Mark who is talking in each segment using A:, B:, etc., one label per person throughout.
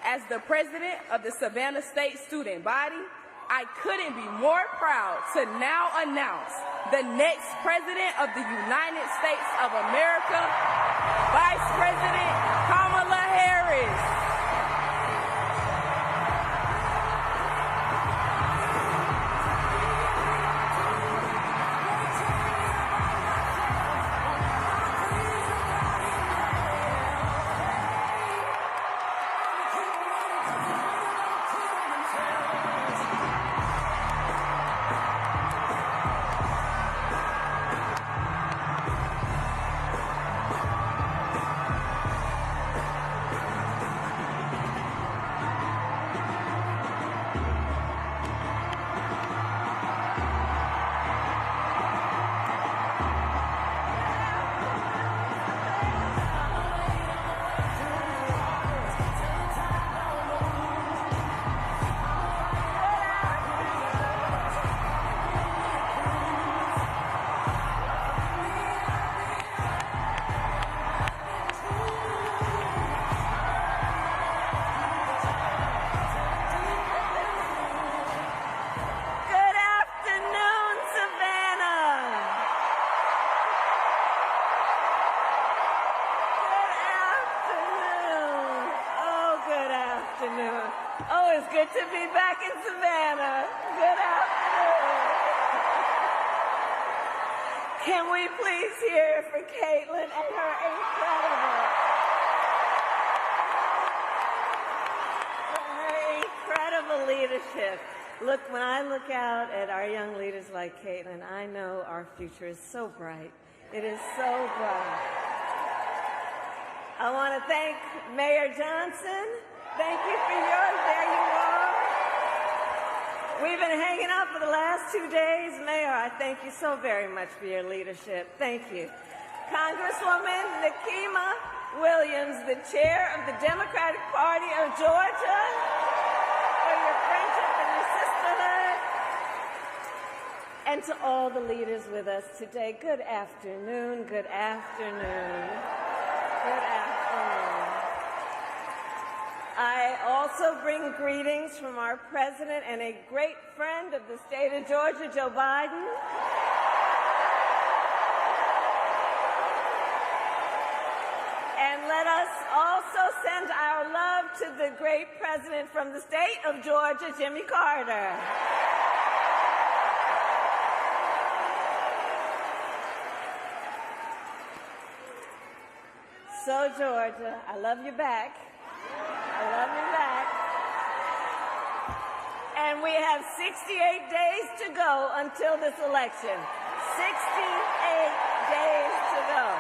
A: As the president of the Savannah State student body, I couldn't be more proud to now announce the next President of the United States of America, Vice President Kamala Harris. Oh, it's good to be back in Savannah. Good afternoon. Can we please hear for Caitlin and her incredible leadership. Look, when I look out at our young leaders like Caitlin, I know our future is so bright. It is so bright. I want to thank Mayor Johnson. Thank you for yours. There you are. We've been hanging out for the last 2 days. Mayor, I thank you so very much for your leadership. Thank you. Congresswoman Nikema Williams, the chair of the Democratic Party of Georgia, for your friendship and your sisterhood. And to all the leaders with us today, good afternoon, good afternoon, good afternoon. I also bring greetings from our president and a great friend of the state of Georgia, Joe Biden. And let us also send our love to the great president from the state of Georgia, Jimmy Carter. So, Georgia, I love you back. I love you back. And we have 68 days to go until this election. 68 days to go.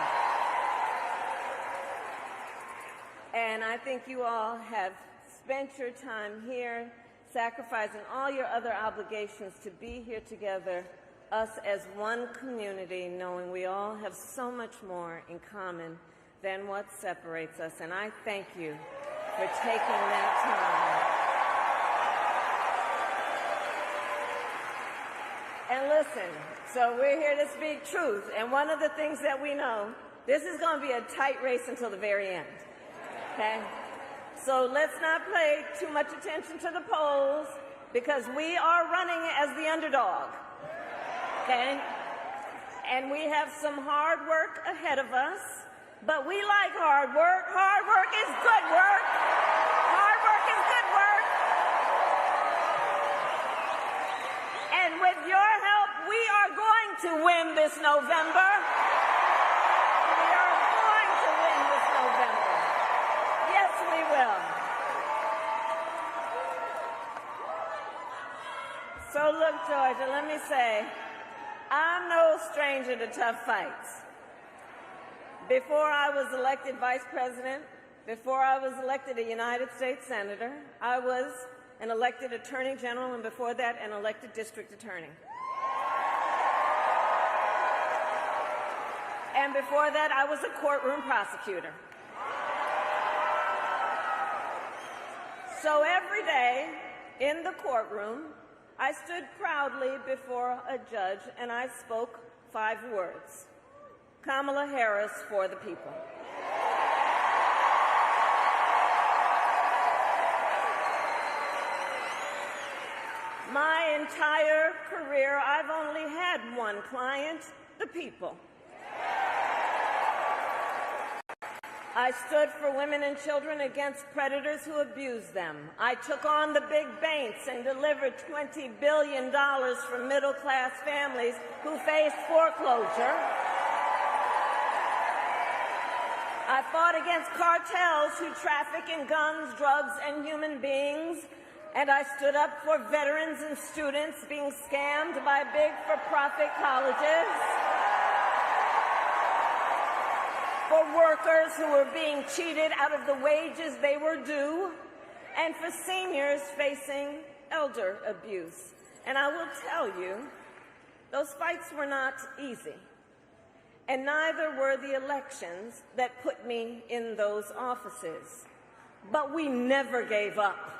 A: And I think you all have spent your time here, sacrificing all your other obligations to be here together, us as one community, knowing we all have so much more in common than what separates us. And I thank you for taking that time. And listen, so we're here to speak truth. And one of the things that we know, this is going to be a tight race until the very end. Okay? So let's not pay too much attention to the polls, because we are running as the underdog. Okay? And we have some hard work ahead of us. But we like hard work. Hard work is good work. Hard work is good work. And with your help, we are going to win this November. We are going to win this November. Yes, we will. So look, Georgia, let me say, I'm no stranger to tough fights. Before I was elected vice president, before I was elected a United States senator, I was an elected attorney general, and before that, an elected district attorney. And before that, I was a courtroom prosecutor. So every day in the courtroom, I stood proudly before a judge and I spoke 5 words. Kamala Harris for the people. entire career, I've only had one client, the people. I stood for women and children against predators who abused them. I took on the big banks and delivered $20 billion for middle-class families who faced foreclosure. I fought against cartels who traffic in guns, drugs, and human beings. And I stood up for veterans and students being scammed by big for-profit colleges, for workers who were being cheated out of the wages they were due, and for seniors facing elder abuse. And I will tell you, those fights were not easy, and neither were the elections that put me in those offices. But we never gave up,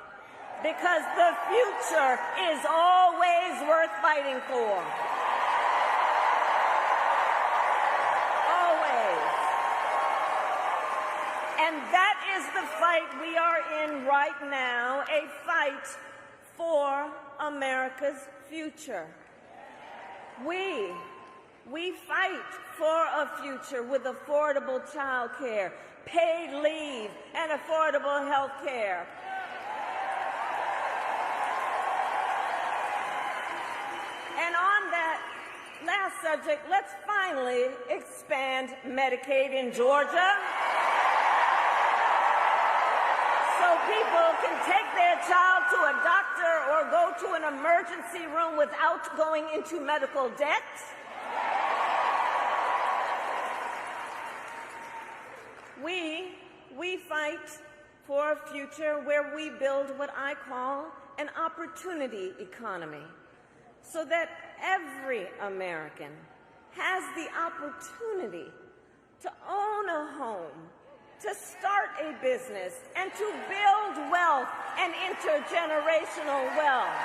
A: because the future is always worth fighting for. And that is the fight we are in right now, a fight for America's future. We fight for a future with affordable child care, paid leave, and affordable health care. And on that last subject, let's finally expand Medicaid in Georgia, so people can take their child to a doctor or go to an emergency room without going into medical debt. We fight for a future where we build what I call an opportunity economy, so that every American has the opportunity to own a home, to start a business, and to build wealth and intergenerational wealth.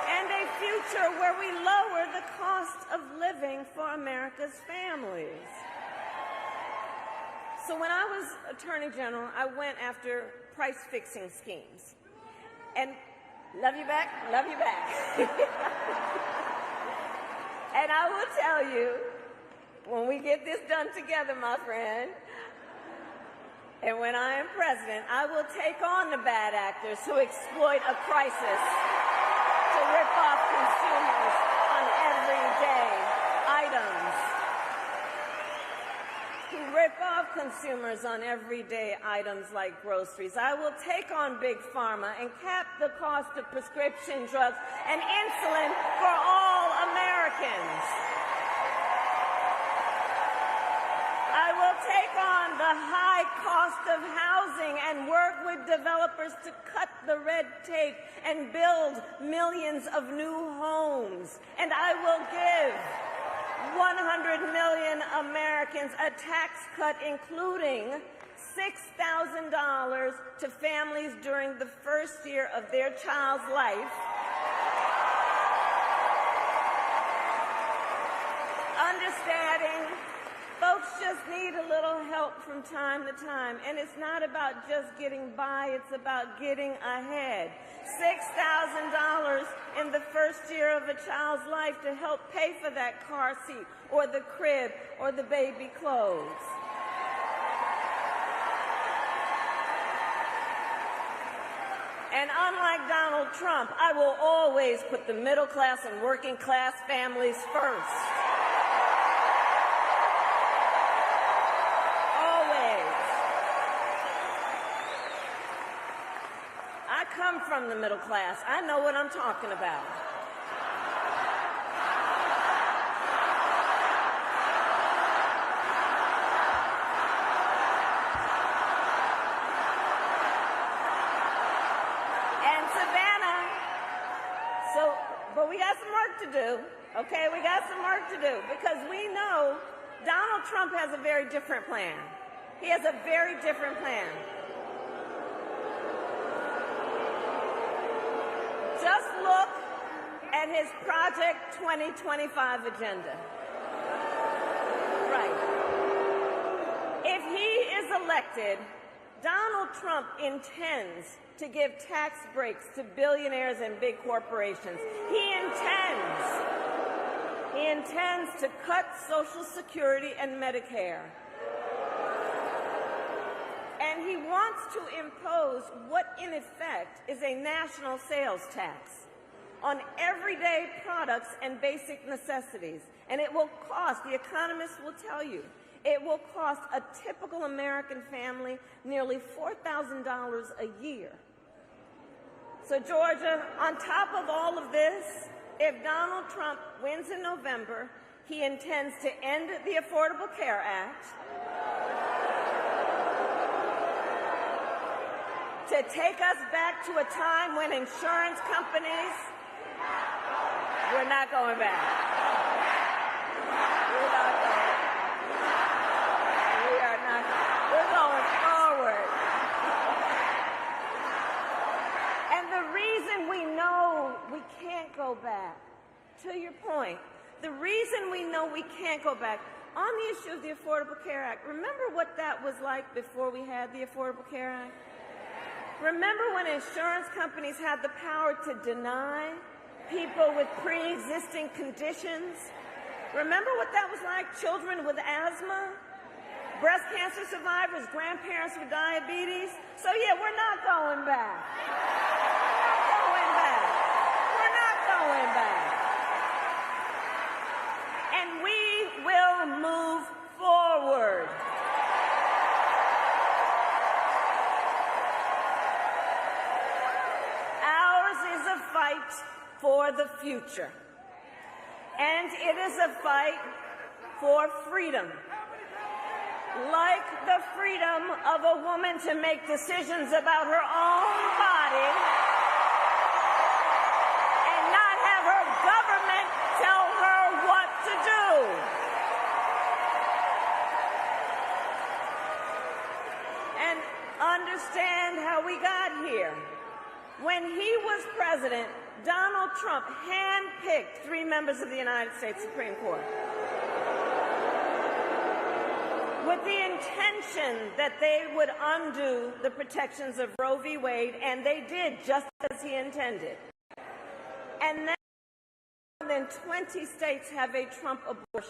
A: And a future where we lower the cost of living for America's families. So when I was Attorney General, I went after price-fixing schemes. And love you back, love you back. And I will tell you, when we get this done together, my friend, and when I am president, I will take on the bad actors who exploit a crisis to rip off consumers on everyday items. Who rip off consumers on everyday items like groceries. I will take on Big Pharma and cap the cost of prescription drugs and insulin for all Americans. I will take on the high cost of housing and work with developers to cut the red tape and build millions of new homes. And I will give 100 million Americans a tax cut, including $6,000 to families during the first year of their child's life. Understanding folks just need a little help from time to time, and it's not about just getting by, it's about getting ahead. $6,000 in the first year of a child's life to help pay for that car seat or the crib or the baby clothes. And unlike Donald Trump, I will always put the middle class and working class families first. I come from the middle class. I know what I'm talking about. And Savannah, but we got some work to do, okay? We got some work to do, because we know Donald Trump has a very different plan. He has a very different plan. Just look at his Project 2025 agenda. Right. If he is elected, Donald Trump intends to give tax breaks to billionaires and big corporations. He intends to cut Social Security and Medicare. And he wants to impose what, in effect, is a national sales tax on everyday products and basic necessities. And it will cost, the economists will tell you, it will cost a typical American family nearly $4,000 a year. So, Georgia, on top of all of this, if Donald Trump wins in November, he intends to end the Affordable Care Act, to take us back to a time when insurance companies, we're not going back. We're not going. We are not. We're going forward. And the reason we know we can't go back, to your point, the reason we know we can't go back, on the issue of the Affordable Care Act, remember what that was like before we had the Affordable Care Act? Remember when insurance companies had the power to deny people with pre-existing conditions? Remember what that was like? Children with asthma, breast cancer survivors, grandparents with diabetes. So yeah, we're not going back. We're not going back. We're not going back. And we will move forward. Fight for the future. And it is a fight for freedom. Like the freedom of a woman to make decisions about her own body and not have her government tell her what to do. And understand how we got here. When he was president, Donald Trump handpicked 3 members of the United States Supreme Court with the intention that they would undo the protections of Roe v. Wade, and they did just as he intended. And now more than 20 states have a Trump abortion.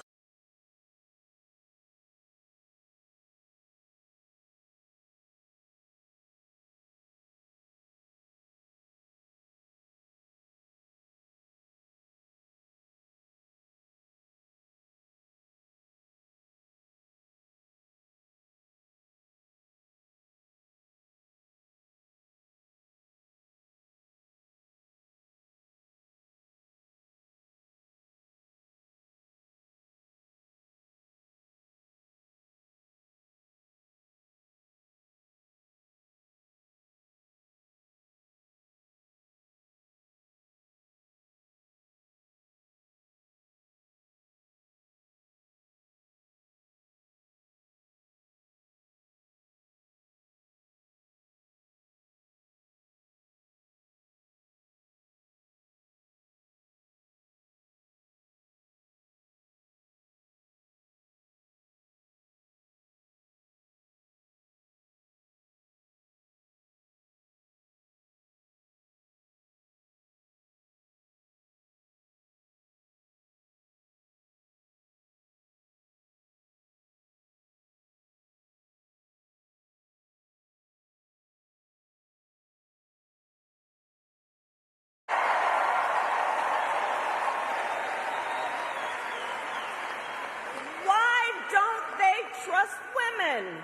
A: Trust women.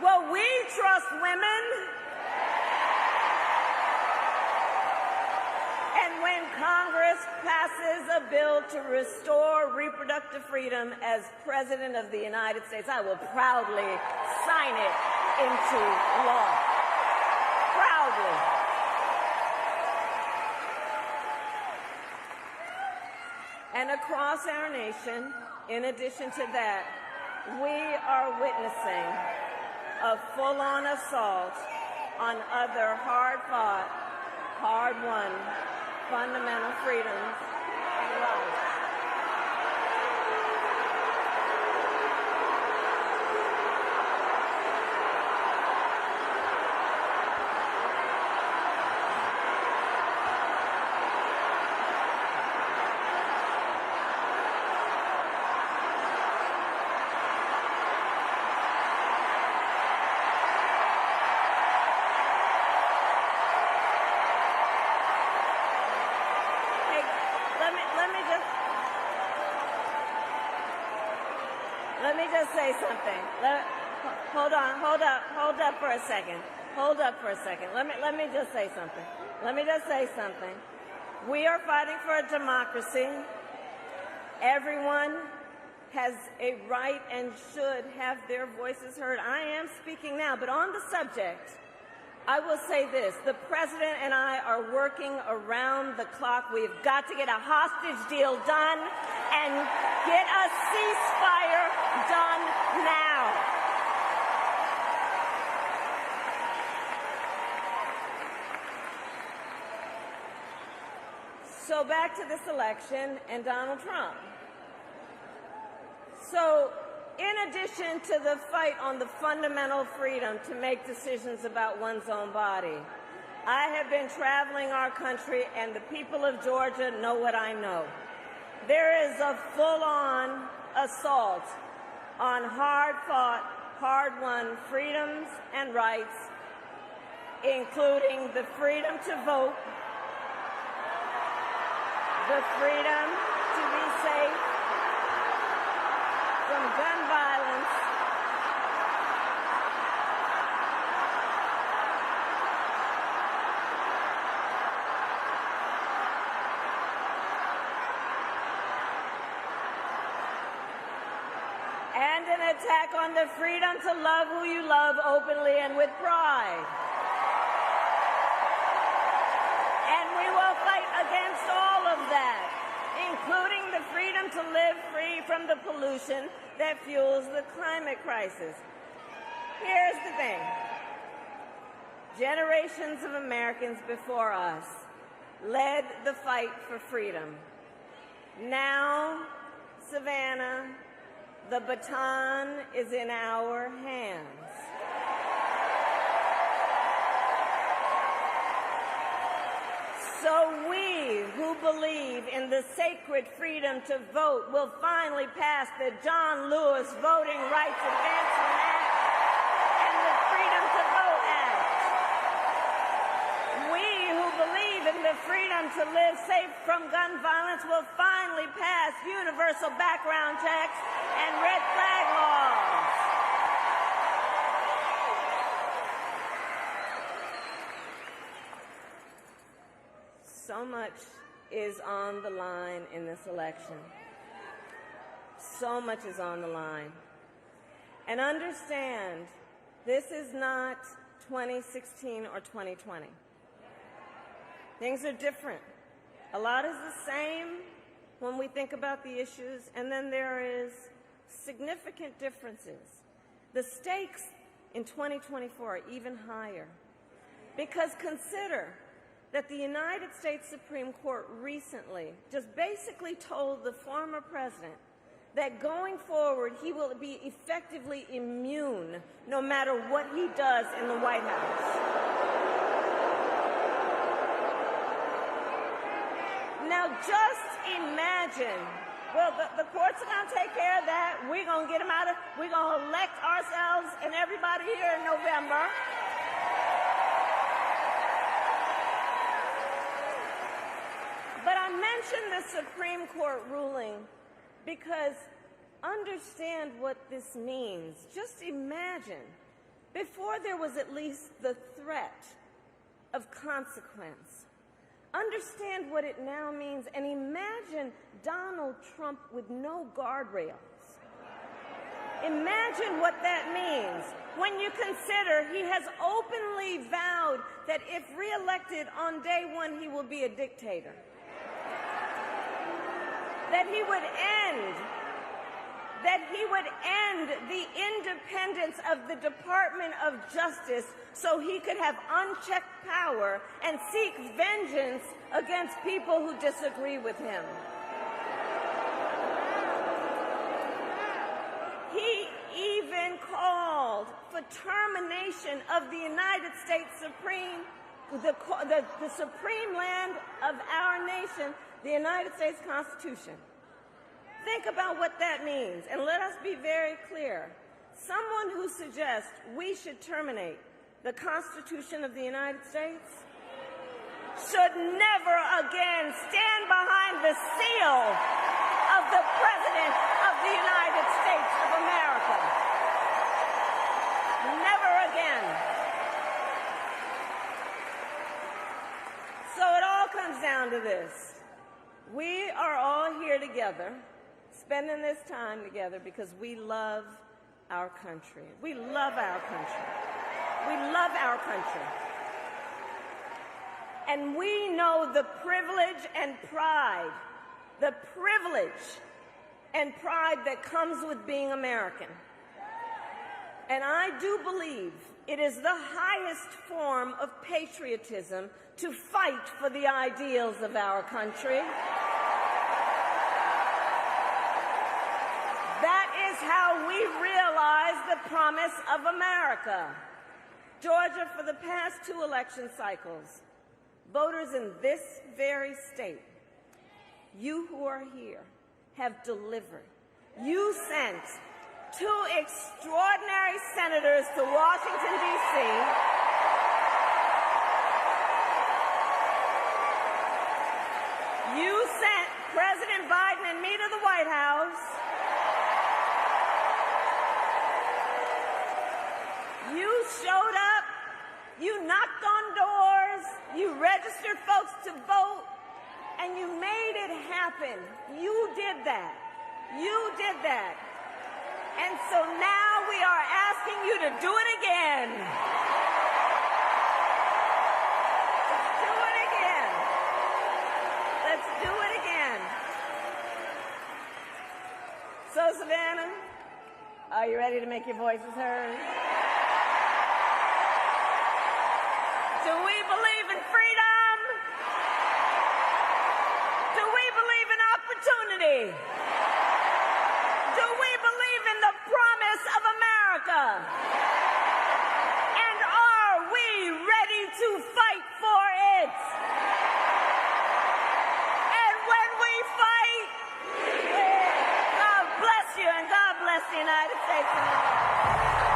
A: Well, we trust women. And when Congress passes a bill to restore reproductive freedom as President of the United States, I will proudly sign it into law. Proudly. And across our nation, in addition to that, we are witnessing a full-on assault on other hard-fought, hard-won fundamental freedoms and rights. Let me just say something. Hold up for a second. Let me just say something. We are fighting for a democracy. Everyone has a right and should have their voices heard. I am speaking now, but on the subject, I will say this. The President and I are working around the clock. We've got to get a hostage deal done and get a ceasefire done now. So back to this election and Donald Trump. So in addition to the fight on the fundamental freedom to make decisions about one's own body, I have been traveling our country, and the people of Georgia know what I know. There is a full-on assault on hard-fought, hard-won freedoms and rights, including the freedom to vote, the freedom to be safe from gun violence, and an attack on the freedom to love who you love openly and with pride. And we will fight against all of that, including the freedom to live free from the pollution that fuels the climate crisis. Here's the thing. Generations of Americans before us led the fight for freedom. Now, Savannah, the baton is in our hands. So we who believe in the sacred freedom to vote will finally pass the John Lewis Voting Rights Advancement Act and the Freedom to Vote Act. We who believe in the freedom to live safe from gun violence will finally pass universal background checks and red flag laws. So much is on the line in this election. So much is on the line. And understand, this is not 2016 or 2020. Things are different. A lot is the same when we think about the issues, and then there is significant differences. The stakes in 2024 are even higher, because consider that the United States Supreme Court recently just basically told the former president that going forward he will be effectively immune no matter what he does in the White House. Now just imagine, well, the courts are going to take care of that. We're going to get them out of, we're going to elect ourselves and everybody here in November. But I mention the Supreme Court ruling because understand what this means. Just imagine, before there was at least the threat of consequence, understand what it now means, and imagine Donald Trump with no guardrails. Imagine what that means when you consider he has openly vowed that if reelected on day one, he will be a dictator. That he would end the independence of the Department of Justice so he could have unchecked power and seek vengeance against people who disagree with him. He even called for termination of the United States Supreme, the supreme land of our nation, the United States Constitution. Think about what that means, and let us be very clear. Someone who suggests we should terminate the Constitution of the United States should never again stand behind the seal of the President of the United States of America. this. We are all here together, spending this time together because we love our country. We love our country. We love our country. And we know the privilege and pride that comes with being American. And I do believe it is the highest form of patriotism to fight for the ideals of our country. That is how we realize the promise of America. Georgia, for the past 2 election cycles, voters in this very state, you who are here, have delivered. You sent 2 extraordinary senators to Washington, D.C. You sent President Biden and me to the White House. You showed up. You knocked on doors. You registered folks to vote. And you made it happen. You did that. You did that. And so now we are asking you to do it again. Let's do it again. Let's do it again. So, Savannah, are you ready to make your voices heard? Do we believe in freedom? Do we believe in opportunity? Do we believe in the promise of America? And are we ready to fight for it? And when we fight, God bless you and God bless the United States of America.